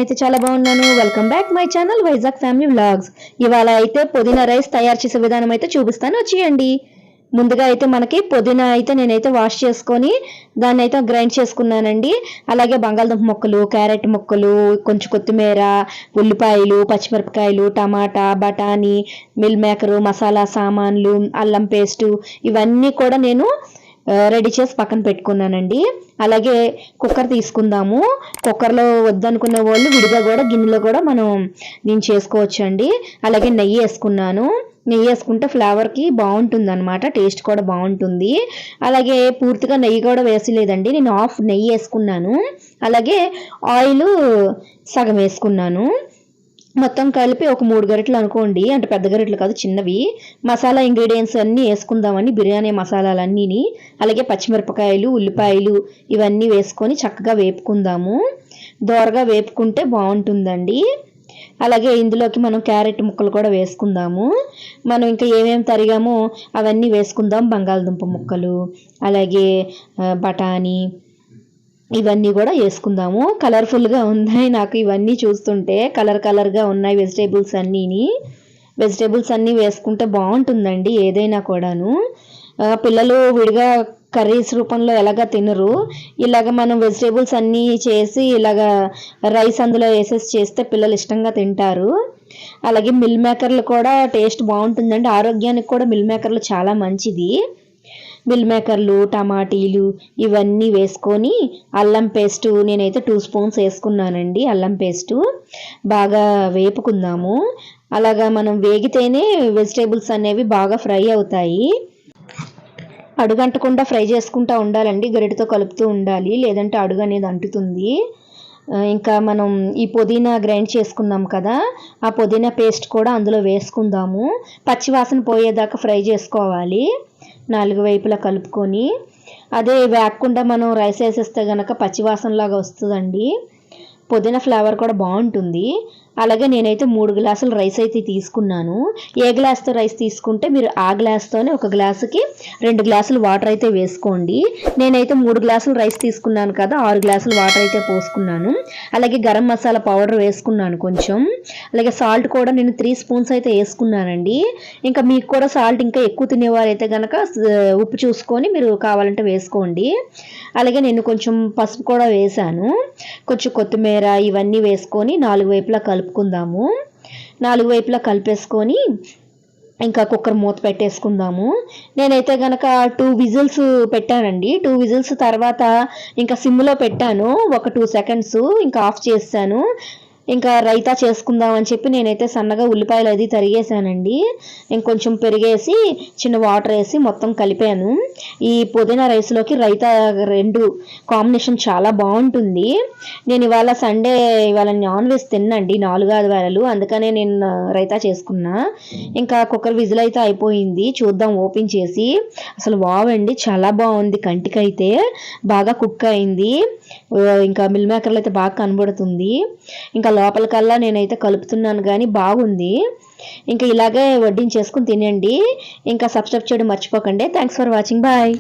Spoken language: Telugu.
నేనైతే చాలా బాగున్నాను. Welcome back my channel Vizag family vlogs. ఇవాళ అయితే పుదీనా రైస్ తయారు చేసే విధానం అయితే చూపిస్తాను, వచ్చేయండి. ముందుగా అయితే మనకి పుదీనా అయితే నేనైతే వాష్ చేసుకొని దాన్ని అయితే గ్రైండ్ చేసుకున్నానండి. అలాగే బంగాళదుంప ముక్కలు, క్యారెట్ ముక్కలు, కొంచెం కొత్తిమీర, ఉల్లిపాయలు, పచ్చిమిరపకాయలు, టమాటా, బఠానీ, మిల్ మేకరు, మసాలా సామాన్లు, అల్లం పేస్టు ఇవన్నీ కూడా నేను రెడీ చేసి పక్కన పెట్టుకున్నానండి. అలాగే కుక్కర్ తీసుకుందాము. కుక్కర్లో వద్దనుకునే వాళ్ళు విడిగా కూడా గిన్నెలో కూడా మనం దీన్ని చేసుకోవచ్చు అండి. అలాగే నెయ్యి వేసుకున్నాను. నెయ్యి వేసుకుంటే ఫ్లేవర్కి బాగుంటుంది అనమాట, టేస్ట్ కూడా బాగుంటుంది. అలాగే పూర్తిగా నెయ్యి కూడా వేసలేదండి, నేను హాఫ్ నెయ్యి వేసుకున్నాను. అలాగే ఆయిల్ సగం వేసుకున్నాను. మొత్తం కలిపి ఒక 3 గరిటెలు అనుకోండి, అంటే పెద్ద గరిటెలు కాదు, చిన్నవి. మసాలా ఇంగ్రీడియంట్స్ అన్నీ వేసుకుందామని, బిర్యానీ మసాలాలన్నీని. అలాగే పచ్చిమిరపకాయలు, ఉల్లిపాయలు ఇవన్నీ వేసుకొని చక్కగా వేపుకుందాము. దోరగా వేపుకుంటే బాగుంటుందండి. అలాగే ఇందులోకి మనం క్యారెట్ ముక్కలు కూడా వేసుకుందాము. మనం ఇంకా ఏమేమి తరిగామో అవన్నీ వేసుకుందాం. బంగాళదుంప ముక్కలు, అలాగే బఠానీ ఇవన్నీ కూడా వేసుకుందాము. కలర్ఫుల్గా ఉన్నాయి నాకు ఇవన్నీ చూస్తుంటే, కలర్గా ఉన్నాయి వెజిటేబుల్స్ అన్నీ వేసుకుంటే బాగుంటుందండి ఏదైనా కూడాను. పిల్లలు విడిగా కర్రీస్ రూపంలో ఎలాగ తినరు. ఇలాగ మనం వెజిటేబుల్స్ అన్నీ చేసి ఇలాగ రైస్ అందులో వేసేసి చేస్తే పిల్లలు ఇష్టంగా తింటారు. అలాగే మిల్ మేకర్లు కూడా టేస్ట్ బాగుంటుందండి, ఆరోగ్యానికి కూడా మిల్ మేకర్లు చాలా మంచిది. మిల్ మేకర్లు, టమాటీలు ఇవన్నీ వేసుకొని అల్లం పేస్టు నేనైతే 2 స్పూన్స్ వేసుకున్నానండి. అల్లం పేస్టు బాగా వేపుకుందాము. అలాగా మనం వేగితేనే వెజిటేబుల్స్ అనేవి బాగా ఫ్రై అవుతాయి. అడుగంటకుండా ఫ్రై చేసుకుంటూ ఉండాలండి, గరిటతో కలుపుతూ ఉండాలి, లేదంటే అడుగు అనేది అంటుతుంది. ఇంకా మనం ఈ పుదీనా గ్రైండ్ చేసుకున్నాం కదా, ఆ పుదీనా పేస్ట్ కూడా అందులో వేసుకుందాము. పచ్చివాసన పోయేదాకా ఫ్రై చేసుకోవాలి, 4 వైపులా కలుపుకొని. అదే వేగకుండా మనం రైస్ వేసేస్తే కనుక పచ్చివాసనలాగా వస్తుందండి. పుదీనా ఫ్లేవర్ కూడా బాగుంటుంది. అలాగే నేనైతే 3 గ్లాసులు రైస్ అయితే తీసుకున్నాను. ఏ గ్లాస్తో రైస్ తీసుకుంటే మీరు ఆ గ్లాస్తోనే 1 గ్లాసుకి 2 గ్లాసులు వాటర్ అయితే వేసుకోండి. నేనైతే 3 గ్లాసులు రైస్ తీసుకున్నాను కదా, 6 గ్లాసులు వాటర్ అయితే పోసుకున్నాను. అలాగే గరం మసాలా పౌడర్ వేసుకున్నాను కొంచెం. అలాగే సాల్ట్ కూడా నేను 3 స్పూన్స్ అయితే వేసుకున్నానండి. ఇంకా మీకు కూడా సాల్ట్ ఇంకా ఎక్కువ తినేవారైతే కనుక ఉప్పు చూసుకొని మీరు కావాలంటే వేసుకోండి. అలాగే నేను కొంచెం పసుపు కూడా వేసాను. కొంచెం కొత్తిమీర ఇవన్నీ వేసుకొని 4 వైపులా కలుపుకుందాము. 4 వైపులా కలిపేసుకొని ఇంకా కుక్కర్ మూత పెట్టేసుకుందాము. నేనైతే కనుక 2 విజిల్స్ పెట్టానండి. 2 విజిల్స్ తర్వాత ఇంకా సిమ్లో పెట్టాను ఒక 2 సెకండ్స్, ఇంకా ఆఫ్ చేశాను. ఇంకా రైతా చేసుకుందామని చెప్పి నేనైతే సన్నగా ఉల్లిపాయలు అది తరిగేసానండి. ఇంకొంచెం పెరిగేసి చిన్న వాటర్ వేసి మొత్తం కలిపాను. ఈ పుదీనా రైస్లోకి రైతా 2 కాంబినేషన్ చాలా బాగుంటుంది. నేను ఇవాళ సండే, ఇవాళ నాన్ వెజ్ తిన్నండి 4 ఆదివారాలు, అందుకనే నేను రైతా చేసుకున్నా. ఇంకా కుక్కర్ విజిల్ అయితే అయిపోయింది, చూద్దాం ఓపెన్ చేసి. అసలు వావండి, చాలా బాగుంది, కంటికైతే బాగా కుక్ అయింది. ఇంకా మిల్ మేకర్లు అయితే బాగా కనబడుతుంది. ఇంకా లోపలికల్లా నేనైతే కలుపుతున్నాను కానీ బాగుంది. ఇంకా ఇలాగే వడ్డించేసుకుని తినండి. ఇంకా సబ్స్క్రైబ్ చేయడం మర్చిపోకండి. Thanks for watching, bye.